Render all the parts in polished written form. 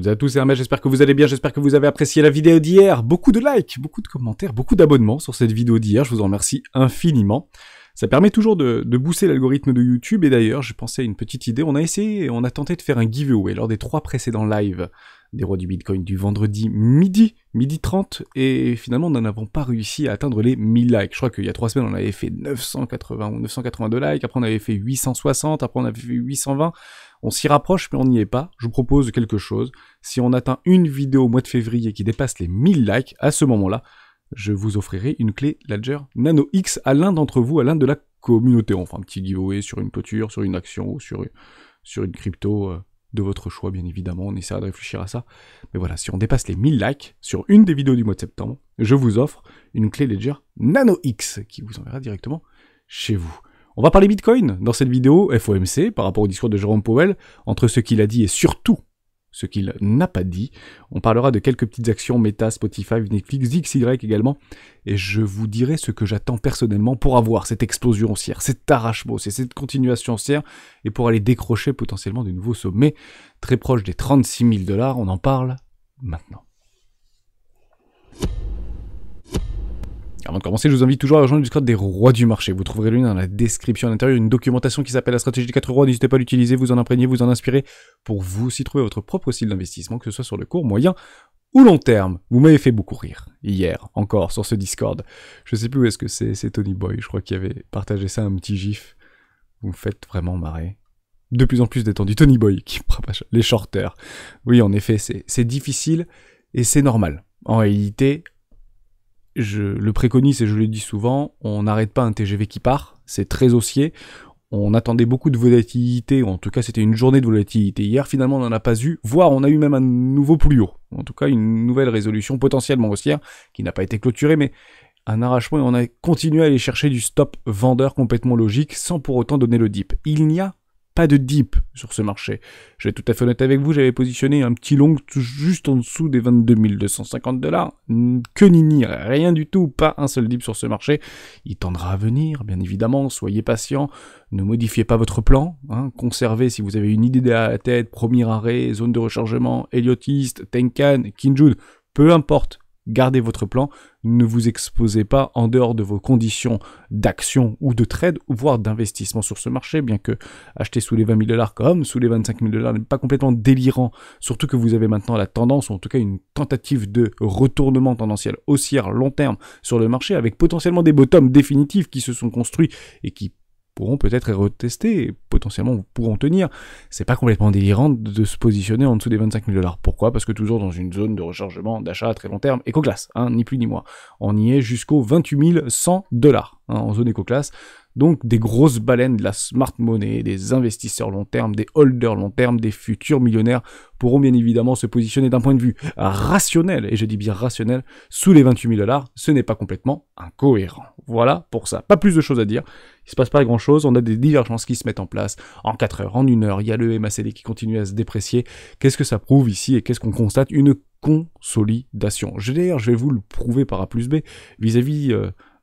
toutes et à tous, c'est Hermès, j'espère que vous allez bien, j'espère que vous avez apprécié la vidéo d'hier. Beaucoup de likes, beaucoup de commentaires, beaucoup d'abonnements sur cette vidéo d'hier, je vous en remercie infiniment. Ça permet toujours de booster l'algorithme de YouTube, et d'ailleurs, j'ai pensé à une petite idée, on a tenté de faire un giveaway lors des 3 précédents lives des rois du Bitcoin du vendredi midi 30, et finalement, nous n'avons pas réussi à atteindre les 1000 likes. Je crois qu'il y a 3 semaines, on avait fait 980 ou 982 likes, après on avait fait 860, après on avait fait 820, on s'y rapproche, mais on n'y est pas. Je vous propose quelque chose. Si on atteint une vidéo au mois de février qui dépasse les 1000 likes, à ce moment-là, je vous offrirai une clé Ledger Nano X à l'un d'entre vous, à l'un de la communauté. Enfin, un petit giveaway sur une clôture, sur une action ou sur une crypto de votre choix, bien évidemment. On essaiera de réfléchir à ça. Mais voilà, si on dépasse les 1000 likes sur une des vidéos du mois de septembre, je vous offre une clé Ledger Nano X qui vous enverra directement chez vous. On va parler Bitcoin dans cette vidéo FOMC par rapport au discours de Jérôme Powell, entre ce qu'il a dit et surtout ce qu'il n'a pas dit. On parlera de quelques petites actions Meta, Spotify, Netflix, XY également, et je vous dirai ce que j'attends personnellement pour avoir cette explosion haussière, cet arrachement haussier, cette continuation haussière, et pour aller décrocher potentiellement de nouveaux sommets très proches des 36 000 $. On en parle maintenant. Avant de commencer, je vous invite toujours à rejoindre le Discord des rois du marché. Vous trouverez le lien dans la description à l'intérieur, une documentation qui s'appelle la stratégie des 4 rois. N'hésitez pas à l'utiliser, vous en imprégner, vous en inspirer pour vous aussi trouver votre propre style d'investissement, que ce soit sur le court, moyen ou long terme. Vous m'avez fait beaucoup rire hier, encore, sur ce Discord. Je sais plus où est-ce que c'est Tony Boy, je crois qu'il avait partagé ça, un petit gif. Vous me faites vraiment marrer. De plus en plus détendu. Tony Boy qui propage les shorters. Oui, en effet, c'est difficile et c'est normal. En réalité, je le préconise et je le dis souvent, on n'arrête pas un TGV qui part, c'est très haussier, on attendait beaucoup de volatilité, ou en tout cas c'était une journée de volatilité hier, finalement on n'en a pas eu, voire on a eu même un nouveau plus haut, en tout cas une nouvelle résolution potentiellement haussière, qui n'a pas été clôturée, mais un arrachement et on a continué à aller chercher du stop vendeur complètement logique, sans pour autant donner le dip. Il n'y a pas de dip sur ce marché. Je vais être tout à fait honnête avec vous, j'avais positionné un petit long juste en dessous des 22 250 $. Que nini, rien du tout, pas un seul dip sur ce marché. Il tendra à venir, bien évidemment, soyez patient, ne modifiez pas votre plan, conservez si vous avez une idée à la tête, premier arrêt, zone de rechargement, Elliotiste, Tenkan, Kinjun, peu importe. Gardez votre plan, ne vous exposez pas en dehors de vos conditions d'action ou de trade, voire d'investissement sur ce marché, bien que acheter sous les 20 000 $ comme sous les 25 000 $ n'est pas complètement délirant, surtout que vous avez maintenant la tendance, ou en tout cas une tentative de retournement tendanciel haussière long terme sur le marché, avec potentiellement des bottoms définitifs qui se sont construits et qui pourront peut-être être retestés et potentiellement pourront tenir. C'est pas complètement délirant de se positionner en dessous des 25 000 $. Pourquoi ? Parce que toujours dans une zone de rechargement, d'achat à très long terme, éco-classe, ni plus ni moins. On y est jusqu'aux 28 100 $, en zone éco-classe. Donc des grosses baleines de la smart money, des investisseurs long terme, des holders long terme, des futurs millionnaires pourront bien évidemment se positionner d'un point de vue rationnel, et je dis bien rationnel, sous les 28 000 $. Ce n'est pas complètement incohérent. Voilà pour ça. Pas plus de choses à dire. Il se passe pas grand chose, on a des divergences qui se mettent en place en 4 heures, en 1 heure, il y a le MACD qui continue à se déprécier. Qu'est-ce que ça prouve ici et qu'est-ce qu'on constate ? Une consolidation. D'ailleurs, je vais vous le prouver par A plus B vis-à-vis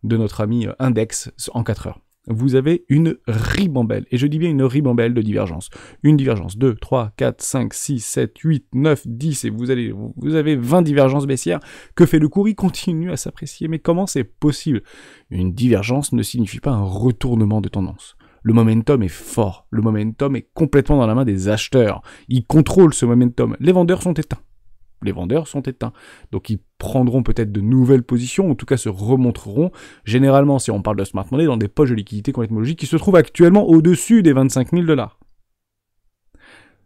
de notre ami Index en 4 heures. Vous avez une ribambelle, et je dis bien une ribambelle de divergences. Une divergence, 2, 3, 4, 5, 6, 7, 8, 9, 10, et vous avez 20 divergences baissières. Que fait le cours ? Il continue à s'apprécier, mais comment c'est possible ? Une divergence ne signifie pas un retournement de tendance. Le momentum est fort, le momentum est complètement dans la main des acheteurs. Ils contrôlent ce momentum, les vendeurs sont éteints. Donc ils prendront peut-être de nouvelles positions, en tout cas se remonteront, généralement si on parle de smart money, dans des poches de liquidité complètement logiques qui se trouvent actuellement au-dessus des 25 000 $.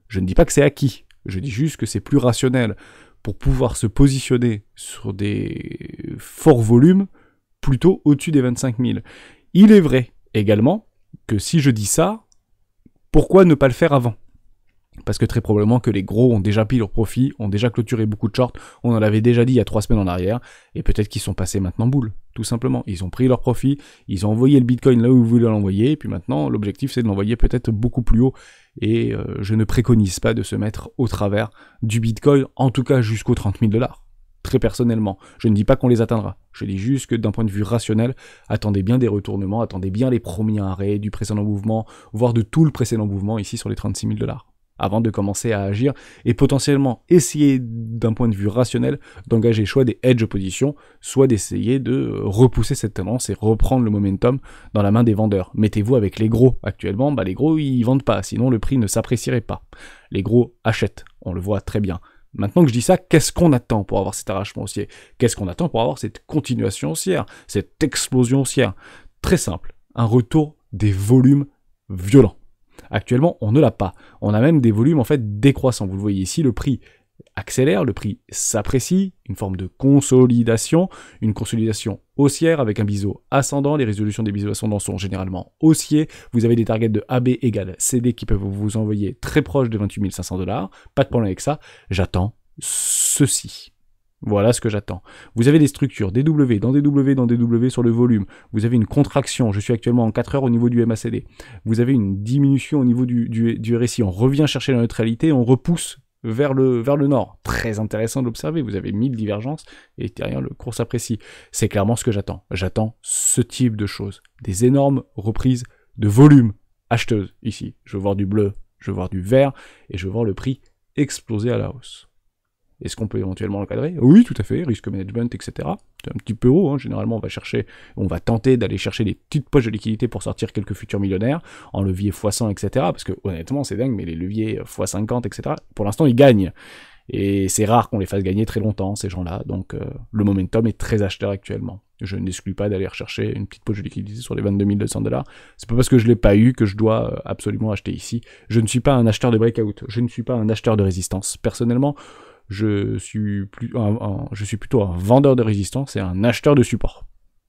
Je ne dis pas que c'est acquis, je dis juste que c'est plus rationnel pour pouvoir se positionner sur des forts volumes plutôt au-dessus des 25 000. Il est vrai également que si je dis ça, pourquoi ne pas le faire avant ? Parce que très probablement que les gros ont déjà pris leur profit, ont déjà clôturé beaucoup de shorts, on en avait déjà dit il y a 3 semaines en arrière, et peut-être qu'ils sont passés maintenant boule, tout simplement. Ils ont pris leur profit, ils ont envoyé le Bitcoin là où ils voulaient l'envoyer, et puis maintenant l'objectif c'est de l'envoyer peut-être beaucoup plus haut, et je ne préconise pas de se mettre au travers du Bitcoin, en tout cas jusqu'aux 30 000 $. Très personnellement, je ne dis pas qu'on les atteindra, je dis juste que d'un point de vue rationnel, attendez bien des retournements, attendez bien les premiers arrêts du précédent mouvement, voire de tout le précédent mouvement ici sur les 36 000 $. avant de commencer à agir et potentiellement essayer d'un point de vue rationnel d'engager soit des hedge positions, soit d'essayer de repousser cette tendance et reprendre le momentum dans la main des vendeurs. Mettez-vous avec les gros. Actuellement, les gros ils vendent pas, sinon le prix ne s'apprécierait pas. Les gros achètent, on le voit très bien. Maintenant que je dis ça, qu'est-ce qu'on attend pour avoir cet arrachement haussier? Qu'est-ce qu'on attend pour avoir cette continuation haussière, cette explosion haussière? Très simple, un retour des volumes violents. Actuellement, on ne l'a pas. On a même des volumes en fait décroissants. Vous le voyez ici, le prix accélère, le prix s'apprécie, une forme de consolidation, une consolidation haussière avec un biseau ascendant. Les résolutions des biseaux ascendants sont généralement haussiers. Vous avez des targets de AB égale CD qui peuvent vous envoyer très proche de 28 500 $. Pas de problème avec ça. J'attends ceci. Voilà ce que j'attends. Vous avez des structures, des W, dans des W, dans des W sur le volume. Vous avez une contraction, je suis actuellement en 4 heures au niveau du MACD. Vous avez une diminution au niveau du RSI. On revient chercher la neutralité, on repousse vers le nord. Très intéressant de l'observer. Vous avez 1000 divergences et derrière le cours s'apprécie. C'est clairement ce que j'attends. J'attends ce type de choses. Des énormes reprises de volume acheteuses ici. Je veux voir du bleu, je veux voir du vert et je veux voir le prix exploser à la hausse. Est-ce qu'on peut éventuellement l'encadrer? Oui, tout à fait, risque management, etc. C'est un petit peu haut, hein. Généralement on va tenter d'aller chercher des petites poches de liquidité pour sortir quelques futurs millionnaires, en levier x100, etc. Parce que honnêtement, c'est dingue, mais les leviers x50, etc., pour l'instant, ils gagnent. Et c'est rare qu'on les fasse gagner très longtemps, ces gens-là. Donc le momentum est très acheteur actuellement. Je n'exclus pas d'aller rechercher une petite poche de liquidité sur les 22 200 $. C'est pas parce que je l'ai pas eu que je dois absolument acheter ici. Je ne suis pas un acheteur de breakout, je ne suis pas un acheteur de résistance. Personnellement, je suis plutôt un vendeur de résistance et un acheteur de support.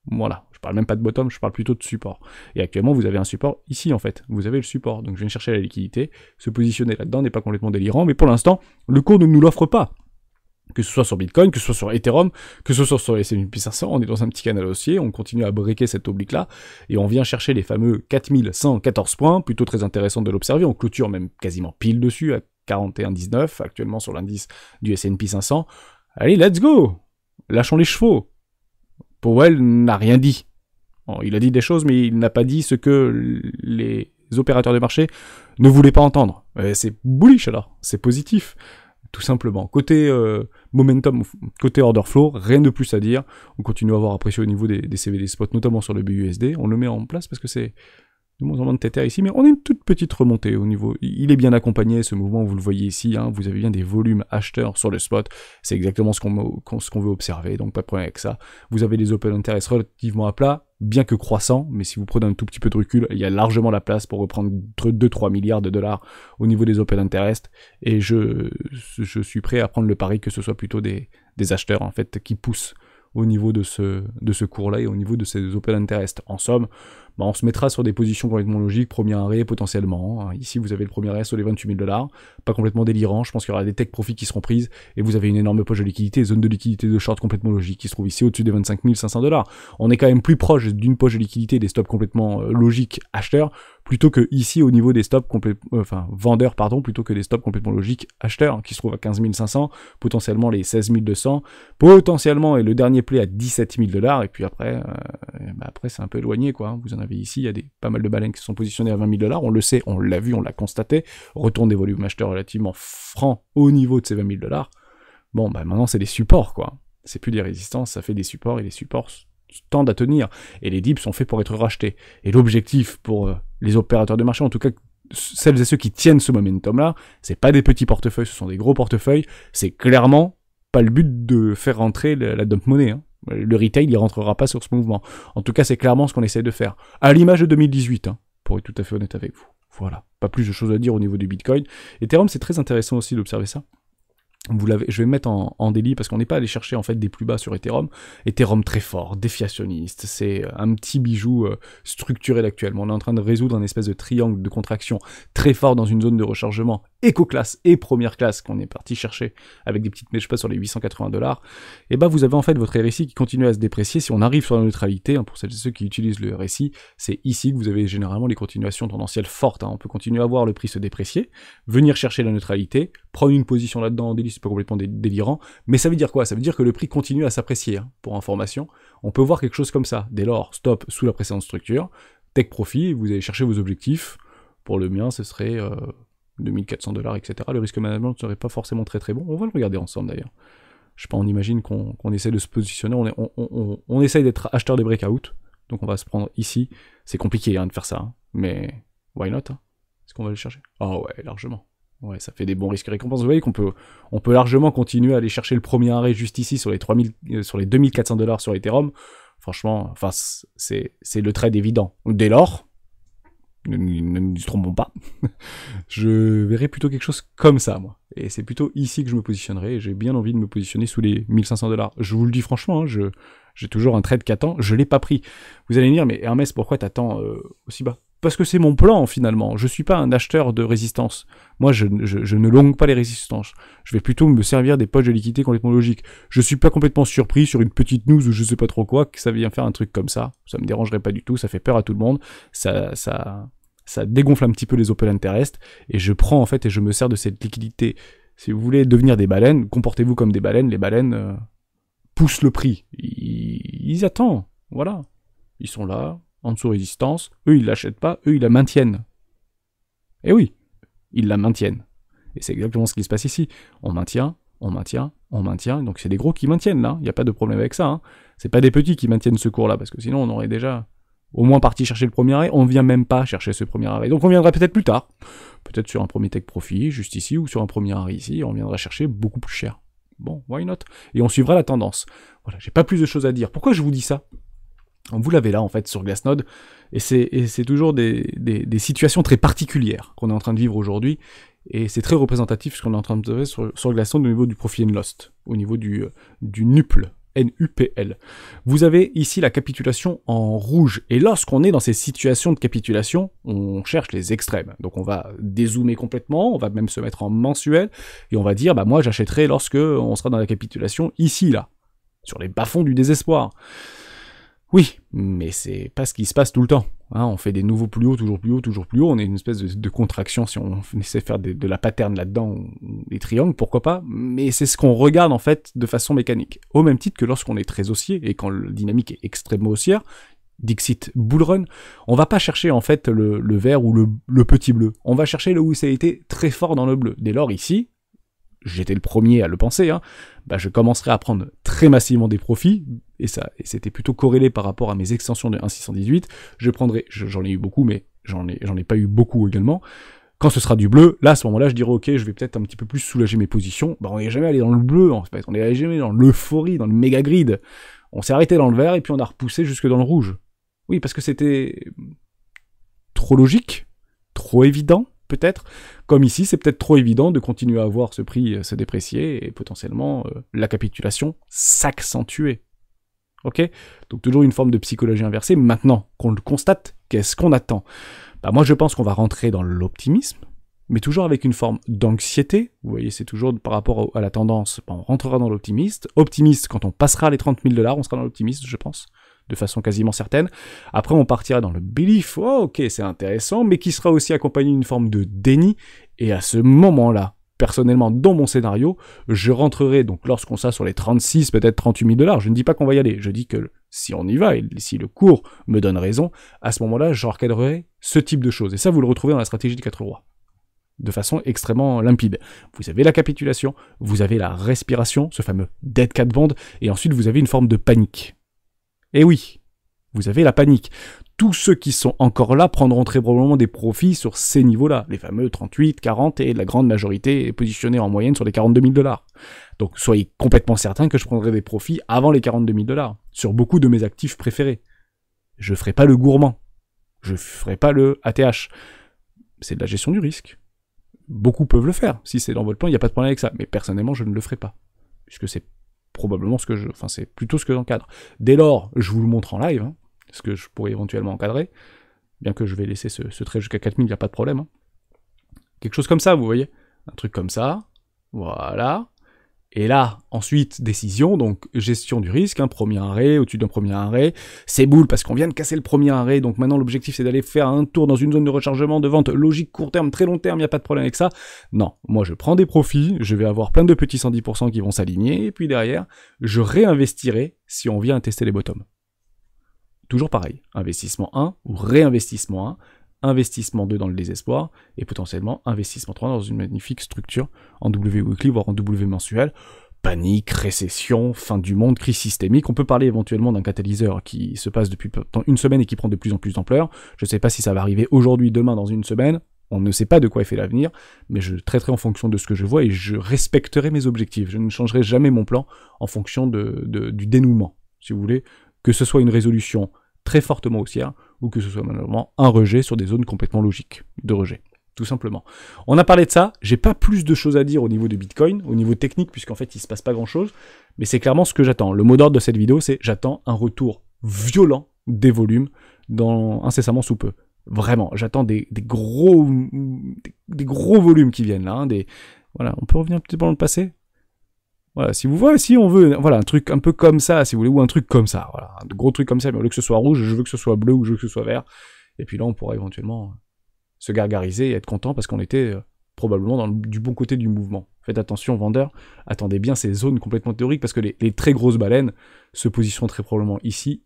Voilà, je parle même pas de bottom, je parle plutôt de support. Et actuellement, vous avez un support ici, en fait. Vous avez le support, donc je viens chercher la liquidité. Se positionner là-dedans n'est pas complètement délirant, mais pour l'instant, le cours ne nous l'offre pas. Que ce soit sur Bitcoin, que ce soit sur Ethereum, que ce soit sur les S&P 500, on est dans un petit canal haussier, on continue à briquer cette oblique-là, et on vient chercher les fameux 4114 points, plutôt très intéressant de l'observer, on clôture même quasiment pile dessus, à 41,19 actuellement sur l'indice du S&P 500. Allez, let's go! Lâchons les chevaux. Powell n'a rien dit. Bon, il a dit des choses, mais il n'a pas dit ce que les opérateurs de marché ne voulaient pas entendre. C'est bullish alors, c'est positif, tout simplement. Côté momentum, côté order flow, rien de plus à dire. On continue à avoir apprécié au niveau des CVD spot, notamment sur le BUSD. On le met en place parce que c'est de moins en moins de tether ici, mais on a une toute petite remontée au niveau. Il est bien accompagné, ce mouvement, vous le voyez ici, hein, vous avez bien des volumes acheteurs sur le spot, c'est exactement ce qu'on veut observer, donc pas de problème avec ça. Vous avez des open interest relativement à plat, bien que croissants, mais si vous prenez un tout petit peu de recul, il y a largement la place pour reprendre 2-3 milliards de dollars au niveau des open interest, et je suis prêt à prendre le pari que ce soit plutôt des acheteurs, en fait, qui poussent au niveau de ce cours-là et au niveau de ces open interest. En somme, on se mettra sur des positions complètement logiques, premier arrêt potentiellement. Ici, vous avez le premier arrêt sur les 28 000 $, pas complètement délirant. Je pense qu'il y aura des take profits qui seront prises et vous avez une énorme poche de liquidité, zone de liquidité de short complètement logique qui se trouve ici au-dessus des 25 500 $. On est quand même plus proche d'une poche de liquidité, des stops complètement logiques acheteurs, plutôt que ici au niveau des stops vendeurs, plutôt que des stops complètement logiques acheteurs qui se trouvent à 15 500, potentiellement les 16 200, potentiellement et le dernier play à 17 000 $, et puis après, après c'est un peu éloigné quoi. Vous en avez ici, il y a pas mal de baleines qui sont positionnées à 20 000 $, on le sait, on l'a vu, on l'a constaté, retourne des volumes acheteurs relativement francs au niveau de ces 20 000 $. Bon, maintenant c'est des supports quoi, c'est plus des résistances, ça fait des supports et les supports tendent à tenir, et les dips sont faits pour être rachetés. Et l'objectif pour les opérateurs de marché, en tout cas celles et ceux qui tiennent ce momentum-là, c'est pas des petits portefeuilles, ce sont des gros portefeuilles, c'est clairement pas le but de faire rentrer la dump money, hein. Le retail, il rentrera pas sur ce mouvement. En tout cas, c'est clairement ce qu'on essaie de faire. À l'image de 2018, hein, pour être tout à fait honnête avec vous. Voilà. Pas plus de choses à dire au niveau du Bitcoin. Ethereum, c'est très intéressant aussi d'observer ça. Je vais me mettre en délit parce qu'on n'est pas allé chercher en fait des plus bas sur Ethereum. Ethereum très fort, défiationniste, c'est un petit bijou structurel actuellement. On est en train de résoudre un espèce de triangle de contraction très fort dans une zone de rechargement éco-classe et première classe qu'on est parti chercher avec des petites mèches pas sur les 880 $. Et vous avez en fait votre RSI qui continue à se déprécier. Si on arrive sur la neutralité, hein, pour celles et ceux qui utilisent le RSI, c'est ici que vous avez généralement les continuations tendancielles fortes. Hein. On peut continuer à voir le prix se déprécier, venir chercher la neutralité, prendre une position là-dedans en délit, c'est pas complètement délirant, mais ça veut dire quoi? Ça veut dire que le prix continue à s'apprécier, hein. Pour information, on peut voir quelque chose comme ça. Dès lors, stop sous la précédente structure, take profit, vous allez chercher vos objectifs. Pour le mien, ce serait $2400, etc. Le risque management ne serait pas forcément très très bon. On va le regarder ensemble d'ailleurs. Je sais pas, on imagine qu'on essaie de se positionner, on essaye d'être acheteur des breakouts, donc on va se prendre ici. C'est compliqué hein, de faire ça, hein, mais why not hein. Est-ce qu'on va le chercher? Oh ouais, largement. Ouais, ça fait des bons risques et récompenses. Vous voyez qu'on peut largement continuer à aller chercher le premier arrêt juste ici sur les sur les $2400 sur Ethereum. Franchement, enfin, c'est le trade évident. Dès lors, ne nous trompons pas, je verrai plutôt quelque chose comme ça, moi. Et c'est plutôt ici que je me positionnerai, et j'ai bien envie de me positionner sous les $1500. Je vous le dis franchement, hein, j'ai toujours un trade qui attend, je l'ai pas pris. Vous allez me dire, mais Hermès, pourquoi t'attends aussi bas? Parce que c'est mon plan, finalement. Je suis pas un acheteur de résistance. Moi, je ne longue pas les résistances. Je vais plutôt me servir des poches de liquidité complètement logiques. Je suis pas complètement surpris sur une petite news ou je sais pas trop quoi, que ça vient faire un truc comme ça. Ça me dérangerait pas du tout, ça fait peur à tout le monde. Ça dégonfle un petit peu les open interest, et je prends, en fait, et je me sers de cette liquidité. Si vous voulez devenir des baleines, comportez-vous comme des baleines. Les baleines poussent le prix. Ils attendent, voilà. Ils sont là, en dessous résistance, eux ils l'achètent pas, eux ils la maintiennent. Et oui, ils la maintiennent. Et c'est exactement ce qui se passe ici. On maintient, on maintient, on maintient, donc c'est des gros qui maintiennent là, il n'y a pas de problème avec ça. Hein. C'est pas des petits qui maintiennent ce cours là, parce que sinon on aurait déjà au moins parti chercher le premier arrêt, on ne vient même pas chercher ce premier arrêt. Donc on viendra peut-être plus tard, peut-être sur un premier take profit, juste ici, ou sur un premier arrêt ici, on viendra chercher beaucoup plus cher. Bon, why not? Et on suivra la tendance. Voilà, j'ai pas plus de choses à dire. Pourquoi je vous dis ça? Vous l'avez là, en fait, sur Glassnode, et c'est toujours des situations très particulières qu'on est en train de vivre aujourd'hui, et c'est très représentatif ce qu'on est en train de vivre sur Glassnode au niveau du Profit and Loss, au niveau du NUPL, N-U-P-L. Vous avez ici la capitulation en rouge, et lorsqu'on est dans ces situations de capitulation, on cherche les extrêmes. Donc on va dézoomer complètement, on va même se mettre en mensuel, et on va dire, bah moi j'achèterai lorsque on sera dans la capitulation ici, là, sur les bas-fonds du désespoir. Oui, mais c'est pas ce qui se passe tout le temps. Hein, on fait des nouveaux plus hauts, toujours plus haut, toujours plus haut. On est une espèce de contraction si on essaie de faire de la pattern là-dedans, des triangles, pourquoi pas. Mais c'est ce qu'on regarde en fait de façon mécanique. Au même titre que lorsqu'on est très haussier et quand la dynamique est extrêmement haussière, Dixit Bull Run, on va pas chercher en fait le vert ou le petit bleu. On va chercher là où ça a été très fort dans le bleu. Dès lors ici, j'étais le premier à le penser, hein, bah je commencerai à prendre très massivement des profits, et c'était plutôt corrélé par rapport à mes extensions de 1.618, je prendrai, j'en ai eu beaucoup, mais j'en ai pas eu beaucoup également, quand ce sera du bleu, là à ce moment-là je dirais ok, je vais peut-être un petit peu plus soulager mes positions, bah on n'est jamais allé dans le bleu en fait, on n'est jamais dans l'euphorie, dans le méga grid, on s'est arrêté dans le vert et puis on a repoussé jusque dans le rouge. Oui, parce que c'était trop logique, trop évident, peut-être, comme ici, c'est peut-être trop évident de continuer à voir ce prix se déprécier et potentiellement la capitulation s'accentuer. Ok? Donc toujours une forme de psychologie inversée. Maintenant qu'on le constate, qu'est-ce qu'on attend? Bah moi je pense qu'on va rentrer dans l'optimisme, mais toujours avec une forme d'anxiété. Vous voyez, c'est toujours par rapport à la tendance, bah, on rentrera dans l'optimiste. Optimiste, quand on passera les $30 000, on sera dans l'optimiste, je pense, de façon quasiment certaine. Après, on partira dans le belief, oh, ok, c'est intéressant, mais qui sera aussi accompagné d'une forme de déni, et à ce moment-là, personnellement, dans mon scénario, je rentrerai, donc lorsqu'on sera sur les 36, peut-être $38 000, je ne dis pas qu'on va y aller, je dis que si on y va, et si le cours me donne raison, à ce moment-là, je recadrerai ce type de choses, et ça, vous le retrouvez dans la stratégie des 4 rois, de façon extrêmement limpide. Vous avez la capitulation, vous avez la respiration, ce fameux dead cat bond, et ensuite vous avez une forme de panique. Et oui, vous avez la panique. Tous ceux qui sont encore là prendront très probablement des profits sur ces niveaux-là, les fameux 38, 40, et la grande majorité est positionnée en moyenne sur les $42 000. Donc soyez complètement certains que je prendrai des profits avant les $42 000, sur beaucoup de mes actifs préférés. Je ferai pas le gourmand, je ferai pas le ATH. C'est de la gestion du risque. Beaucoup peuvent le faire, si c'est dans votre plan, il n'y a pas de problème avec ça, mais personnellement je ne le ferai pas, puisque c'est probablement c'est plutôt ce que j'encadre. Dès lors, je vous le montre en live, hein, ce que je pourrais éventuellement encadrer, bien que je vais laisser ce trait jusqu'à 4000, il n'y a pas de problème. Hein. Quelque chose comme ça, vous voyez, un truc comme ça, voilà, et là, ensuite, décision, donc gestion du risque, hein, premier arrêt, au-dessus d'un premier arrêt, c'est boule, parce qu'on vient de casser le premier arrêt, donc maintenant l'objectif c'est d'aller faire un tour dans une zone de rechargement de vente logique, court terme, très long terme, il n'y a pas de problème avec ça. Non, moi je prends des profits, je vais avoir plein de petits 110% qui vont s'aligner, et puis derrière, je réinvestirai si on vient tester les bottoms. Toujours pareil, investissement 1 ou réinvestissement 1, investissement 2 dans le désespoir, et potentiellement investissement 3 dans une magnifique structure en W weekly, voire en W mensuel. Panique, récession, fin du monde, crise systémique. On peut parler éventuellement d'un catalyseur qui se passe depuis une semaine et qui prend de plus en plus d'ampleur. Je ne sais pas si ça va arriver aujourd'hui, demain, dans une semaine. On ne sait pas de quoi est fait l'avenir, mais je traiterai en fonction de ce que je vois et je respecterai mes objectifs. Je ne changerai jamais mon plan en fonction du dénouement, si vous voulez, que ce soit une résolution très fortement haussière ou que ce soit malheureusement un rejet sur des zones complètement logiques de rejet. Tout simplement. On a parlé de ça, j'ai pas plus de choses à dire au niveau de Bitcoin, au niveau technique, puisqu'en fait il se passe pas grand chose, mais c'est clairement ce que j'attends. Le mot d'ordre de cette vidéo, c'est j'attends un retour violent des volumes incessamment sous peu. Vraiment, j'attends des gros volumes qui viennent là. Hein, voilà, on peut revenir un petit peu dans le passé. Voilà, si vous voyez, si on veut, voilà, un truc un peu comme ça, si vous voulez, ou un truc comme ça, voilà, un gros truc comme ça, mais au lieu que ce soit rouge, je veux que ce soit bleu ou je veux que ce soit vert. Et puis là, on pourra éventuellement se gargariser et être content parce qu'on était probablement du bon côté du mouvement. Faites attention, vendeurs, attendez bien ces zones complètement théoriques parce que les très grosses baleines se positionnent très probablement ici.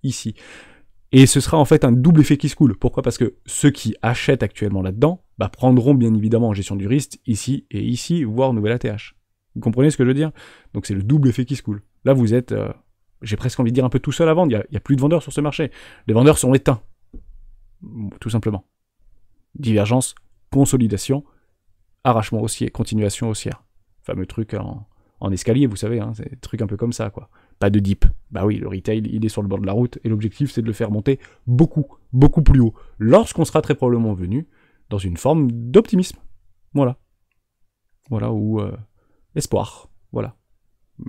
Et ce sera en fait un double effet qui se coule. Pourquoi ? Parce que ceux qui achètent actuellement là-dedans prendront bien évidemment en gestion du risque ici et ici, voire nouvelle ATH. Vous comprenez ce que je veux dire ? Donc c'est le double effet qui se coule. Là vous êtes, j'ai presque envie de dire un peu tout seul à vendre, il n'y a plus de vendeurs sur ce marché. Les vendeurs sont éteints. Tout simplement. Divergence, consolidation, arrachement haussier, continuation haussière. Fameux truc en escalier, vous savez, hein, c'est des trucs un peu comme ça, quoi. Pas de dip. Bah oui, le retail, il est sur le bord de la route, et l'objectif, c'est de le faire monter beaucoup plus haut, lorsqu'on sera très probablement venu dans une forme d'optimisme. Voilà. Voilà, ou espoir. Voilà.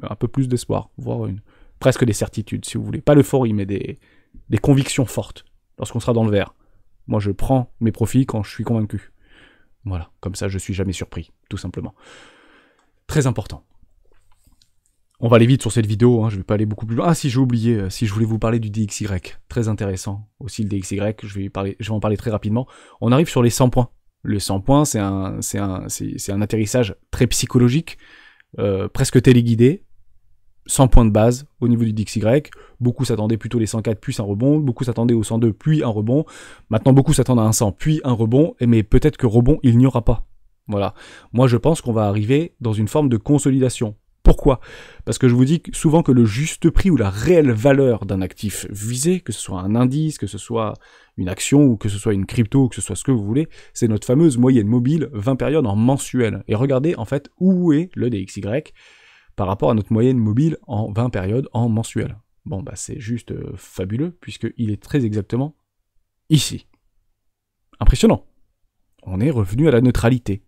Un peu plus d'espoir, voire presque des certitudes, si vous voulez. Pas l'euphorie, mais des convictions fortes, lorsqu'on sera dans le vert. Moi, je prends mes profits quand je suis convaincu. Voilà, comme ça, je suis jamais surpris, tout simplement. Très important. On va aller vite sur cette vidéo, hein, je vais pas aller beaucoup plus loin. Ah si, j'ai oublié, si je voulais vous parler du DXY, très intéressant. Aussi le DXY, je vais en parler très rapidement. On arrive sur les 100 points. Le 100 points, c'est un atterrissage très psychologique, presque téléguidé. 100 points de base au niveau du DXY, beaucoup s'attendaient plutôt les 104 puis un rebond, beaucoup s'attendaient au 102 puis un rebond, maintenant beaucoup s'attendent à un 100 puis un rebond, mais peut-être que rebond il n'y aura pas. Voilà, moi je pense qu'on va arriver dans une forme de consolidation. Pourquoi ? Parce que je vous dis souvent que le juste prix ou la réelle valeur d'un actif visé, que ce soit un indice, que ce soit une action ou que ce soit une crypto ou que ce soit ce que vous voulez, c'est notre fameuse moyenne mobile 20 périodes en mensuel. Et regardez en fait où est le DXY par rapport à notre moyenne mobile en 20 périodes en mensuel. Bon, c'est juste fabuleux, puisqu'il est très exactement ici. Impressionnant. On est revenu à la neutralité.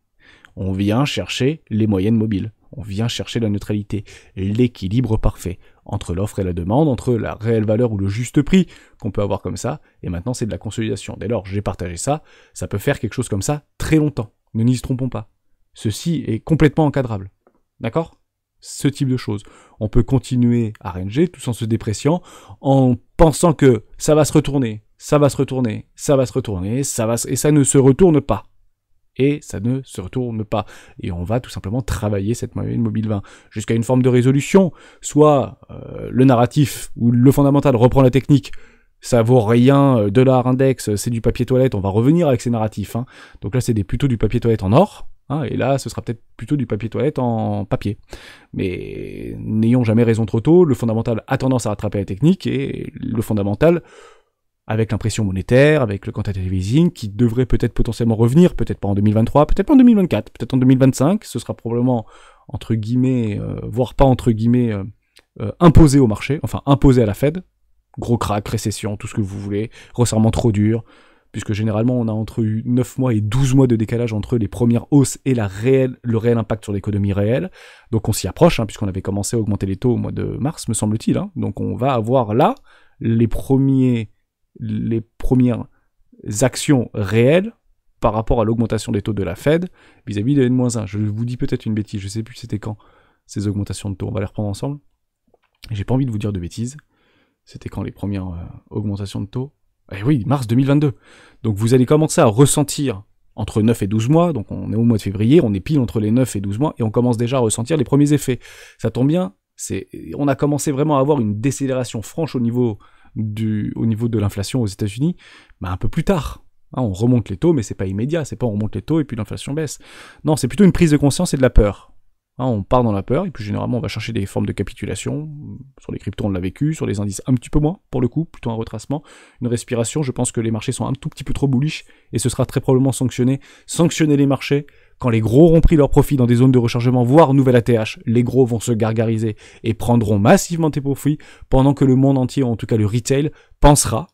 On vient chercher les moyennes mobiles. On vient chercher la neutralité, l'équilibre parfait entre l'offre et la demande, entre la réelle valeur ou le juste prix qu'on peut avoir comme ça, et maintenant c'est de la consolidation. Dès lors, j'ai partagé ça, ça peut faire quelque chose comme ça très longtemps. Ne nous y trompons pas. Ceci est complètement encadrable. D'accord ? Ce type de choses. On peut continuer à ranger tout en se dépréciant, en pensant que ça va se retourner, ça va se retourner, ça va se retourner, et ça ne se retourne pas. Et ça ne se retourne pas. Et on va tout simplement travailler cette moyenne mobile 20 jusqu'à une forme de résolution. Soit le narratif ou le fondamental reprend la technique, ça vaut rien, dollar index, c'est du papier toilette, on va revenir avec ces narratifs. Hein. Donc là, c'est plutôt du papier toilette en or. Hein, et là, ce sera peut-être plutôt du papier toilette en papier. Mais n'ayons jamais raison trop tôt, le fondamental a tendance à rattraper la technique, et le fondamental, avec l'impression monétaire, avec le quantitative easing, qui devrait peut-être potentiellement revenir, peut-être pas en 2023, peut-être pas en 2024, peut-être en 2025, ce sera probablement, entre guillemets, voire pas entre guillemets, imposé au marché, enfin imposé à la Fed, gros crack, récession, tout ce que vous voulez, resserrement trop dur, puisque généralement on a entre 9 mois et 12 mois de décalage entre les premières hausses et le réel impact sur l'économie réelle. Donc on s'y approche, hein, puisqu'on avait commencé à augmenter les taux au mois de mars, me semble-t-il. Hein. Donc on va avoir là les premières actions réelles par rapport à l'augmentation des taux de la Fed vis-à-vis de N-1. Je vous dis peut-être une bêtise, je sais plus c'était quand ces augmentations de taux, on va les reprendre ensemble. J'ai pas envie de vous dire de bêtises. C'était quand les premières augmentations de taux ? Eh oui, mars 2022. Donc vous allez commencer à ressentir entre 9 et 12 mois, donc on est au mois de février, on est pile entre les 9 et 12 mois, et on commence déjà à ressentir les premiers effets. Ça tombe bien, on a commencé vraiment à avoir une décélération franche au niveau de l'inflation aux États-Unis, un peu plus tard. Hein, on remonte les taux, mais c'est pas immédiat, c'est pas on remonte les taux et puis l'inflation baisse. Non, c'est plutôt une prise de conscience et de la peur. Hein, on part dans la peur, et puis généralement on va chercher des formes de capitulation. Sur les cryptos on l'a vécu, sur les indices un petit peu moins, pour le coup, plutôt un retracement, une respiration. Je pense que les marchés sont un tout petit peu trop bullish, et ce sera très probablement sanctionné. Sanctionner les marchés, quand les gros auront pris leurs profits dans des zones de rechargement, voire nouvelle ATH, les gros vont se gargariser et prendront massivement tes profits, pendant que le monde entier, ou en tout cas le retail, pensera,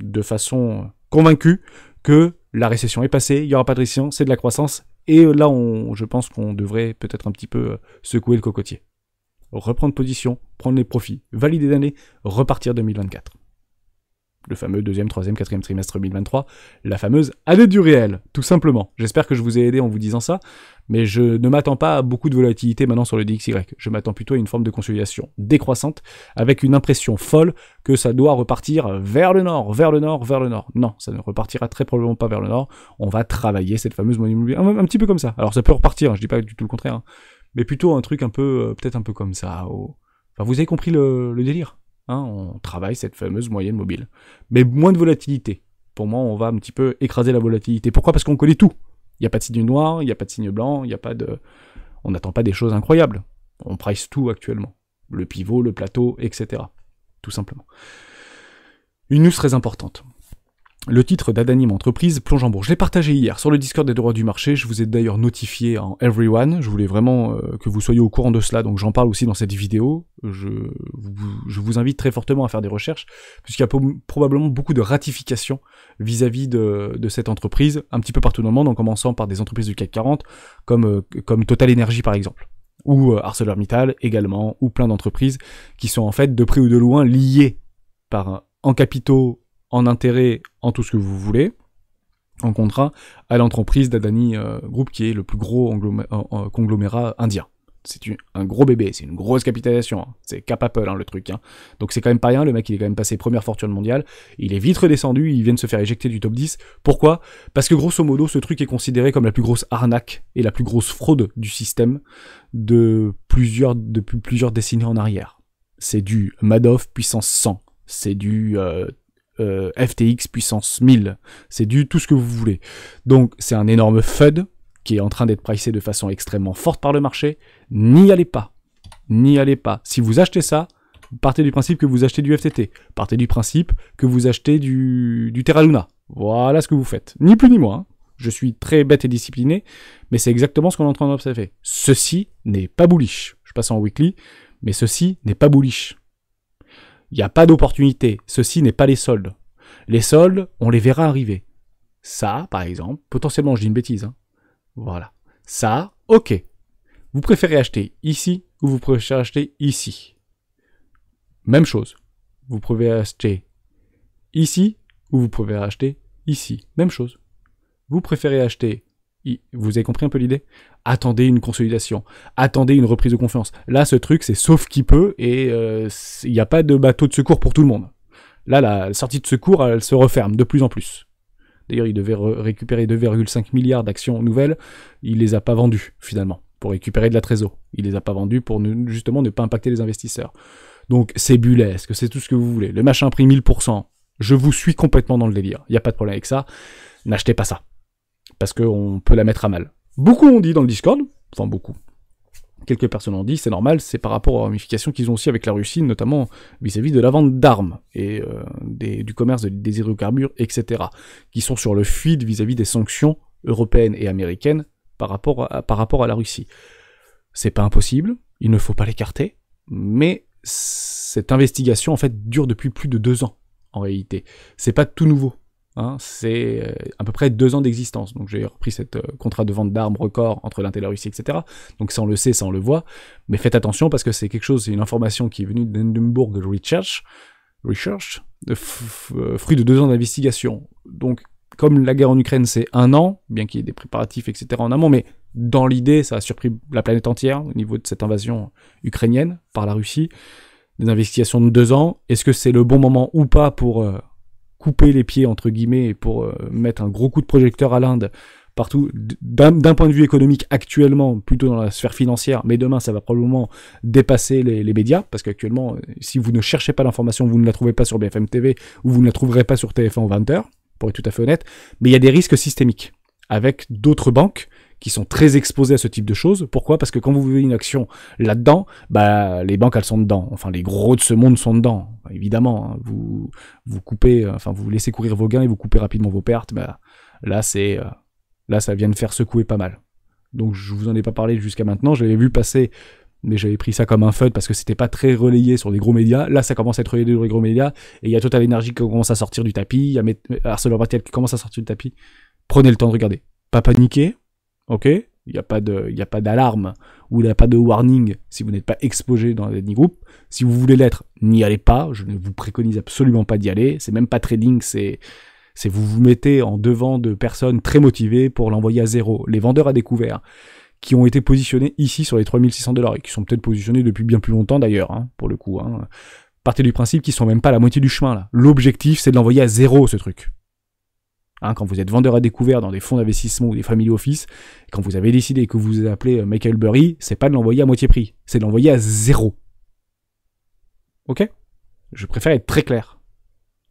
de façon convaincue, que la récession est passée, il n'y aura pas de récession, c'est de la croissance. Et là, je pense qu'on devrait peut-être un petit peu secouer le cocotier. Reprendre position, prendre les profits, valider l'année, repartir 2024. Le fameux deuxième, troisième, quatrième trimestre 2023, la fameuse année du réel, tout simplement. J'espère que je vous ai aidé en vous disant ça, mais je ne m'attends pas à beaucoup de volatilité maintenant sur le DXY. Je m'attends plutôt à une forme de consolidation décroissante, avec une impression folle que ça doit repartir vers le nord, vers le nord, vers le nord. Non, ça ne repartira très probablement pas vers le nord. On va travailler cette fameuse moyenne immobilière, un petit peu comme ça. Alors ça peut repartir, hein, je dis pas du tout le contraire, hein, mais plutôt un truc un peu, peut-être un peu comme ça. Enfin, vous avez compris le délire. Hein, on travaille cette fameuse moyenne mobile. Mais moins de volatilité. Pour moi, on va un petit peu écraser la volatilité. Pourquoi ? Parce qu'on connaît tout. Il n'y a pas de signe noir, il n'y a pas de signe blanc, il n'y a pas de... On n'attend pas des choses incroyables. On price tout actuellement. Le pivot, le plateau, etc. Tout simplement. Une news très importante. Le titre d'Adanim Entreprise plonge en bourse. Je l'ai partagé hier sur le Discord des droits du marché. Je vous ai d'ailleurs notifié en everyone. Je voulais vraiment que vous soyez au courant de cela. Donc j'en parle aussi dans cette vidéo. Je vous invite très fortement à faire des recherches, puisqu'il y a probablement beaucoup de ratifications vis-à-vis de cette entreprise, un petit peu partout dans le monde, en commençant par des entreprises du CAC 40, comme Total Energy par exemple, ou ArcelorMittal également, ou plein d'entreprises qui sont en fait de près ou de loin liées en capitaux, en intérêt, en tout ce que vous voulez, en contrat, à l'entreprise d'Adani Group, qui est le plus gros conglomérat indien. C'est un gros bébé, c'est une grosse capitalisation, hein. C'est Cap Apple, hein, le truc. Hein. Donc c'est quand même pas rien, le mec il est quand même passé première fortune mondiale, il est vite redescendu, il vient de se faire éjecter du top 10. Pourquoi ? Parce que grosso modo, ce truc est considéré comme la plus grosse arnaque et la plus grosse fraude du système depuis plusieurs décennies en arrière. C'est du Madoff puissance 100, c'est du... FTX puissance 1000, c'est du tout ce que vous voulez. Donc c'est un énorme FUD qui est en train d'être pricé de façon extrêmement forte par le marché. N'y allez pas. N'y allez pas. Si vous achetez ça, partez du principe que vous achetez du FTT. Partez du principe que vous achetez du Terra Luna. Voilà ce que vous faites. Ni plus ni moins. Hein. Je suis très bête et discipliné, mais c'est exactement ce qu'on est en train d'observer. Ceci n'est pas bullish. Je passe en weekly, mais ceci n'est pas bullish. Il n'y a pas d'opportunité. Ceci n'est pas les soldes. Les soldes, on les verra arriver. Ça, par exemple, potentiellement, je dis une bêtise. Hein. Voilà. Ça, ok. Vous préférez acheter ici ou vous préférez acheter ici. Même chose. Vous pouvez acheter ici ou vous pouvez acheter ici. Même chose. Vous préférez acheter... Vous avez compris un peu l'idée ? Attendez une consolidation, attendez une reprise de confiance. Là, ce truc, c'est sauf qui peut, et il n'y a pas de bateau de secours pour tout le monde. Là, la sortie de secours, elle se referme de plus en plus. D'ailleurs, il devait récupérer 2,5 milliards d'actions nouvelles, il les a pas vendues, finalement, pour récupérer de la trésor. Il les a pas vendues pour justement ne pas impacter les investisseurs. Donc, c'est bullesque, c'est tout ce que vous voulez. Le machin pris 1000%, je vous suis complètement dans le délire. Il n'y a pas de problème avec ça. N'achetez pas ça. Parce qu'on peut la mettre à mal. Beaucoup ont dit dans le Discord, enfin beaucoup, quelques personnes ont dit, c'est normal, c'est par rapport aux ramifications qu'ils ont aussi avec la Russie, notamment vis-à-vis de la vente d'armes et du commerce des hydrocarbures, etc., qui sont sur le feed vis-à-vis des sanctions européennes et américaines par rapport à la Russie. C'est pas impossible, il ne faut pas l'écarter, mais cette investigation, en fait, dure depuis plus de 2 ans, en réalité. C'est pas tout nouveau. Hein, c'est à peu près 2 ans d'existence. Donc j'ai repris cette contrat de vente d'armes record entre l'Inde et la Russie, etc. Donc ça on le sait, ça on le voit. Mais faites attention parce que c'est une information qui est venue d'Hindenburg Research, fruit de 2 ans d'investigation. Donc comme la guerre en Ukraine c'est 1 an, bien qu'il y ait des préparatifs, etc. en amont, mais dans l'idée ça a surpris la planète entière au niveau de cette invasion ukrainienne par la Russie. Des investigations de 2 ans. Est-ce que c'est le bon moment ou pas pour... couper les pieds, entre guillemets, pour mettre un gros coup de projecteur à l'Inde, partout, d'un point de vue économique, actuellement, plutôt dans la sphère financière, mais demain, ça va probablement dépasser les médias, parce qu'actuellement, si vous ne cherchez pas l'information, vous ne la trouvez pas sur BFM TV, ou vous ne la trouverez pas sur TF1 20h, pour être tout à fait honnête, mais il y a des risques systémiques avec d'autres banques qui sont très exposées à ce type de choses. Pourquoi? Parce que quand vous voyez une action là-dedans, bah, les banques, elles sont dedans. Enfin, les gros de ce monde sont dedans. Bah, évidemment, hein, vous coupez, enfin, vous laissez courir vos gains et vous coupez rapidement vos pertes. Bah, là, ça vient de faire secouer pas mal. Donc, je vous en ai pas parlé jusqu'à maintenant. J'avais vu passer, mais j'avais pris ça comme un FUD parce que c'était pas très relayé sur les gros médias. Là, ça commence à être relayé sur les gros médias. Et il y a Total Energy qui commence à sortir du tapis. Il y a ArcelorMittal qui commence à sortir du tapis. Prenez le temps de regarder. Pas paniquer. Ok, il n'y a pas d'alarme ou il n'y a pas de warning si vous n'êtes pas exposé dans les groupe. Si vous voulez l'être, n'y allez pas. Je ne vous préconise absolument pas d'y aller. C'est même pas trading, c'est vous mettez en devant de personnes très motivées pour l'envoyer à zéro. Les vendeurs à découvert qui ont été positionnés ici sur les 3600$ et qui sont peut-être positionnés depuis bien plus longtemps d'ailleurs, hein, pour le coup. Hein. Partez du principe qu'ils sont même pas à la moitié du chemin là. L'objectif, c'est de l'envoyer à zéro ce truc. Hein, quand vous êtes vendeur à découvert dans des fonds d'investissement ou des family office, quand vous avez décidé que vous appelez Michael Burry, c'est pas de l'envoyer à moitié prix, c'est de l'envoyer à zéro. Ok? Je préfère être très clair.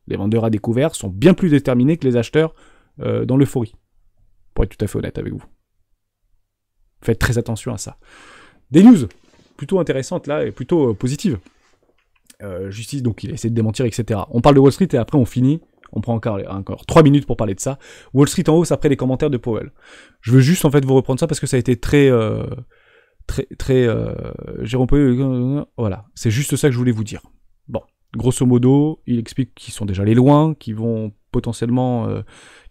Les vendeurs à découvert sont bien plus déterminés que les acheteurs dans l'euphorie. Pour être tout à fait honnête avec vous. Faites très attention à ça. Des news plutôt intéressantes là et plutôt positives. Justice, donc il a essayé de démentir, etc. On parle de Wall Street et après on finit. On prend encore 3 minutes pour parler de ça. Wall Street en hausse après les commentaires de Powell. Je veux juste en fait vous reprendre ça parce que ça a été très Jérôme Powell, voilà. C'est juste ça que je voulais vous dire. Bon, grosso modo, il explique qu'ils sont déjà allés loin, qu'ils vont potentiellement,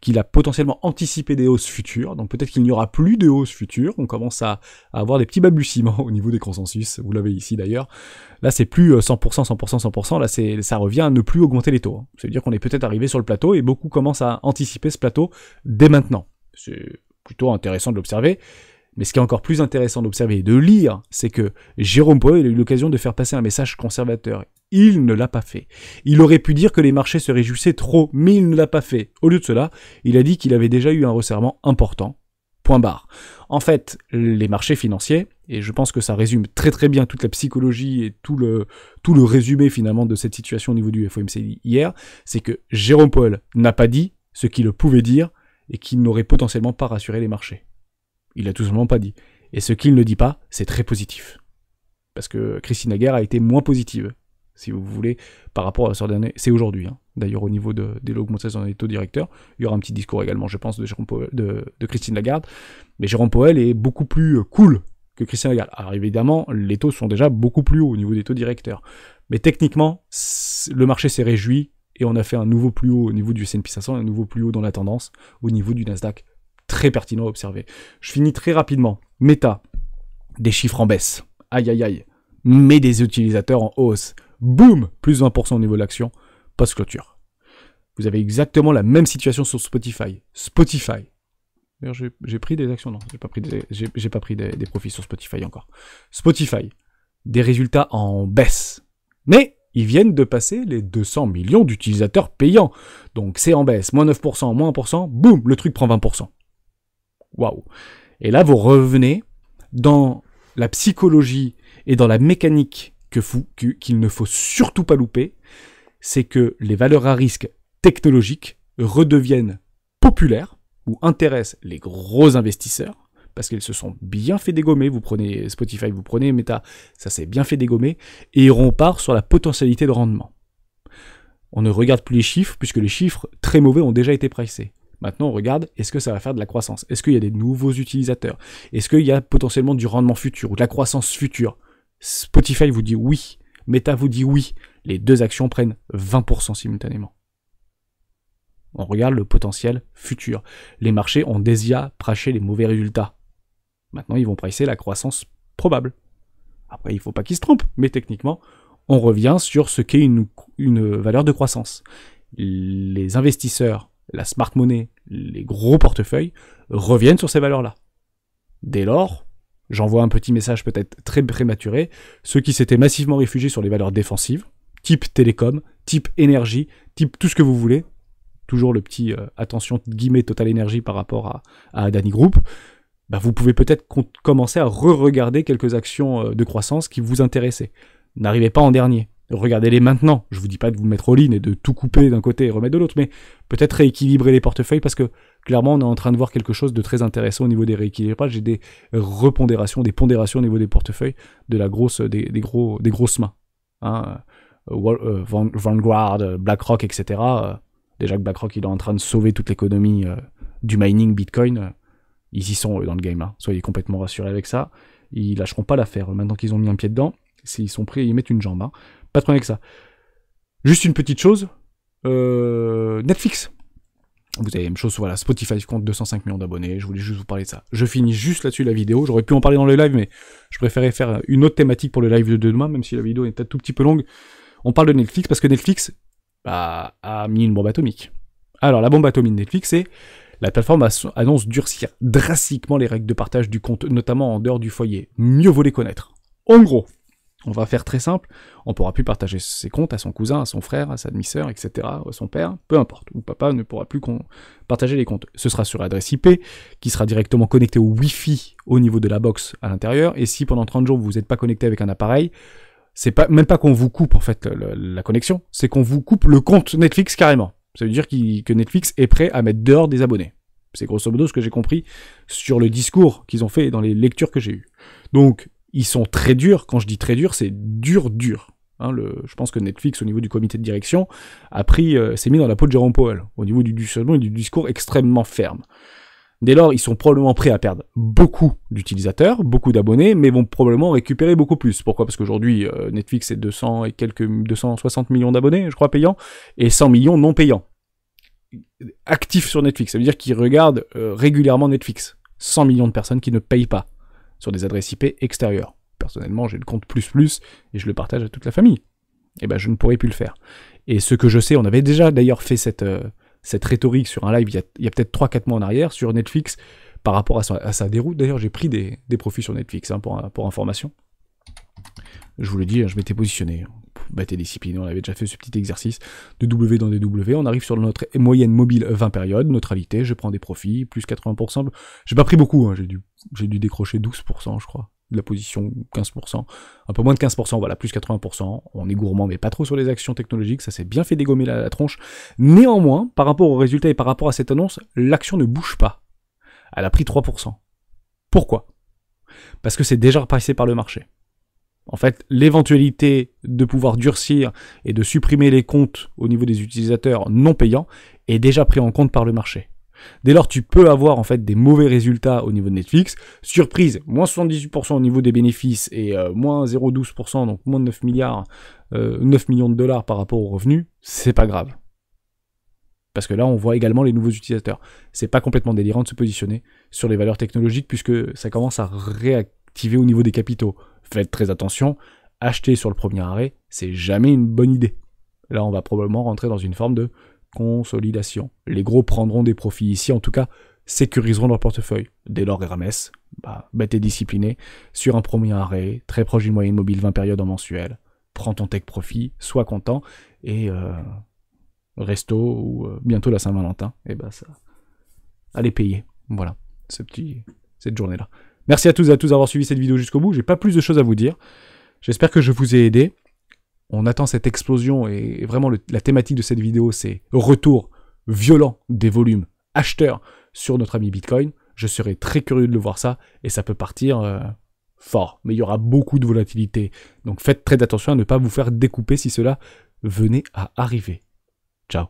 qu'il a potentiellement anticipé des hausses futures. Donc peut-être qu'il n'y aura plus de hausses futures. On commence à avoir des petits balbutiements au niveau des consensus. Vous l'avez ici d'ailleurs. Là, c'est plus 100%, 100%, 100%. Là, ça revient à ne plus augmenter les taux. Ça veut dire qu'on est peut-être arrivé sur le plateau et beaucoup commencent à anticiper ce plateau dès maintenant. C'est plutôt intéressant de l'observer. Mais ce qui est encore plus intéressant d'observer et de lire, c'est que Jérôme Powell a eu l'occasion de faire passer un message conservateur. Il ne l'a pas fait. Il aurait pu dire que les marchés se réjouissaient trop, mais il ne l'a pas fait. Au lieu de cela, il a dit qu'il avait déjà eu un resserrement important. Point barre. En fait, les marchés financiers, et je pense que ça résume très très bien toute la psychologie et tout le résumé finalement de cette situation au niveau du FOMC hier, c'est que Jérôme Powell n'a pas dit ce qu'il pouvait dire et qu'il n'aurait potentiellement pas rassuré les marchés. Il a tout simplement pas dit. Et ce qu'il ne dit pas, c'est très positif. Parce que Christine Lagarde a été moins positive, si vous voulez, par rapport à ce dernier. C'est aujourd'hui, hein. D'ailleurs, au niveau de l'augmentation des taux directeurs, il y aura un petit discours également, je pense, de Jérôme Powell, de Christine Lagarde. Mais Jérôme Powell est beaucoup plus cool que Christine Lagarde. Alors évidemment, les taux sont déjà beaucoup plus hauts au niveau des taux directeurs. Mais techniquement, le marché s'est réjoui et on a fait un nouveau plus haut au niveau du S&P 500, un nouveau plus haut dans la tendance au niveau du Nasdaq. Très pertinent à observer. Je finis très rapidement. Meta, des chiffres en baisse. Aïe aïe aïe. Mais des utilisateurs en hausse. Boum, plus 20% au niveau de l'action. Post-clôture. Vous avez exactement la même situation sur Spotify. Spotify. D'ailleurs, j'ai pris des actions, non, j'ai pas pris des profits sur Spotify encore. Spotify. Des résultats en baisse. Mais ils viennent de passer les 200 millions d'utilisateurs payants. Donc c'est en baisse. Moins 9%, moins 1%. Boum, le truc prend 20%. Waouh. Et là, vous revenez dans la psychologie et dans la mécanique qu'il ne faut surtout pas louper, c'est que les valeurs à risque technologiques redeviennent populaires ou intéressent les gros investisseurs parce qu'ils se sont bien fait dégommer. Vous prenez Spotify, vous prenez Meta, ça s'est bien fait dégommer et on part sur la potentialité de rendement. On ne regarde plus les chiffres puisque les chiffres très mauvais ont déjà été pricés. Maintenant, on regarde, est-ce que ça va faire de la croissance? Est-ce qu'il y a des nouveaux utilisateurs? Est-ce qu'il y a potentiellement du rendement futur ou de la croissance future? Spotify vous dit oui. Meta vous dit oui. Les deux actions prennent 20% simultanément. On regarde le potentiel futur. Les marchés ont déjà pricé les mauvais résultats. Maintenant, ils vont pricer la croissance probable. Après, il ne faut pas qu'ils se trompent, mais techniquement, on revient sur ce qu'est une valeur de croissance. Les investisseurs, la smart money, les gros portefeuilles reviennent sur ces valeurs-là. Dès lors, j'envoie un petit message peut-être très prématuré, ceux qui s'étaient massivement réfugiés sur les valeurs défensives, type télécom, type énergie, type tout ce que vous voulez, toujours le petit attention guillemets Total Energy par rapport à Adani Group, bah vous pouvez peut-être commencer à re-regarder quelques actions de croissance qui vous intéressaient. N'arrivez pas en dernier. regardez-les maintenant. Je vous dis pas de vous mettre all-in et de tout couper d'un côté et remettre de l'autre, mais peut-être rééquilibrer les portefeuilles parce que clairement on est en train de voir quelque chose de très intéressant au niveau des rééquilibrages. J'ai des repondérations, des pondérations au niveau des portefeuilles de la grosse, des grosses mains. Hein. Vanguard, BlackRock, etc. Déjà que BlackRock il est en train de sauver toute l'économie du mining Bitcoin. Ils y sont eux, dans le game là. Soyez complètement rassurés avec ça. Ils lâcheront pas l'affaire. Maintenant qu'ils ont mis un pied dedans, s'ils sont prêts, ils mettent une jambe. Hein. Pas de problème avec ça. Juste une petite chose. Netflix. Vous avez la même chose, voilà, Spotify compte 205 millions d'abonnés, je voulais juste vous parler de ça. Je finis juste là-dessus la vidéo, j'aurais pu en parler dans le live, mais je préférais faire une autre thématique pour le live de demain, même si la vidéo est peut-être tout petit peu longue. On parle de Netflix, parce que Netflix a mis une bombe atomique. Alors, la bombe atomique de Netflix, c'est la plateforme annonce durcir drastiquement les règles de partage du compte, notamment en dehors du foyer. Mieux vaut les connaître. En gros, on va faire très simple, on pourra plus partager ses comptes à son cousin, à son frère, à sa demi-sœur, etc., à son père, peu importe, ou papa ne pourra plus partager les comptes. Ce sera sur l'adresse IP, qui sera directement connectée au Wi-Fi au niveau de la box à l'intérieur, et si pendant 30 jours vous n'êtes pas connecté avec un appareil, c'est même pas qu'on vous coupe en fait la connexion, c'est qu'on vous coupe le compte Netflix carrément. Ça veut dire que Netflix est prêt à mettre dehors des abonnés. C'est grosso modo ce que j'ai compris sur le discours qu'ils ont fait dans les lectures que j'ai eues. Donc, ils sont très durs. Quand je dis très dur, c'est dur. Hein, je pense que Netflix, au niveau du comité de direction, s'est mis dans la peau de Jérôme Powell, au niveau du discours extrêmement ferme. Dès lors, ils sont probablement prêts à perdre beaucoup d'utilisateurs, beaucoup d'abonnés, mais vont probablement récupérer beaucoup plus. Pourquoi ? Parce qu'aujourd'hui, Netflix c'est 260 millions d'abonnés, je crois, payants, et 100 millions non payants. Actifs sur Netflix, ça veut dire qu'ils regardent régulièrement Netflix. 100 millions de personnes qui ne payent pas sur des adresses IP extérieures. Personnellement, j'ai le compte plus et je le partage à toute la famille. Et ben, je ne pourrais plus le faire. Et ce que je sais, on avait déjà d'ailleurs fait cette rhétorique sur un live il y a peut-être 3-4 mois en arrière sur Netflix par rapport à sa déroute. D'ailleurs, j'ai pris des profits sur Netflix hein, pour information. Je vous le dis, je m'étais positionné. Bête et discipline, on avait déjà fait ce petit exercice de W dans des W. On arrive sur notre moyenne mobile 20 périodes, neutralité, je prends des profits, plus 80%. J'ai pas pris beaucoup, hein, j'ai dû décrocher 12%, je crois, de la position 15%. Un peu moins de 15%, voilà, plus 80%. On est gourmand, mais pas trop sur les actions technologiques, ça s'est bien fait dégommer la tronche. Néanmoins, par rapport aux résultats et par rapport à cette annonce, l'action ne bouge pas. Elle a pris 3%. Pourquoi ? Parce que c'est déjà repassé par le marché. En fait, l'éventualité de pouvoir durcir et de supprimer les comptes au niveau des utilisateurs non payants est déjà pris en compte par le marché. Dès lors, tu peux avoir en fait des mauvais résultats au niveau de Netflix. Surprise, moins 78% au niveau des bénéfices et moins 0,12%, donc moins de 9 millions de dollars par rapport aux revenus, c'est pas grave. Parce que là, on voit également les nouveaux utilisateurs. C'est pas complètement délirant de se positionner sur les valeurs technologiques puisque ça commence à réactiver au niveau des capitaux. Faites très attention, acheter sur le premier arrêt, c'est jamais une bonne idée. Là, on va probablement rentrer dans une forme de consolidation. Les gros prendront des profits ici, en tout cas, sécuriseront leur portefeuille. Dès lors, Hermès, bête et discipliné, sur un premier arrêt, très proche d'une moyenne mobile 20 périodes en mensuel, prends ton tech profit, sois content, et resto, ou bientôt la Saint-Valentin, et ça, allez payer. Voilà, cette journée-là. Merci à tous et à tous d'avoir suivi cette vidéo jusqu'au bout. J'ai pas plus de choses à vous dire. J'espère que je vous ai aidé. On attend cette explosion et vraiment la thématique de cette vidéo, c'est retour violent des volumes acheteurs sur notre ami Bitcoin. Je serais très curieux de le voir ça et ça peut partir fort. Mais il y aura beaucoup de volatilité. Donc faites très attention à ne pas vous faire découper si cela venait à arriver. Ciao.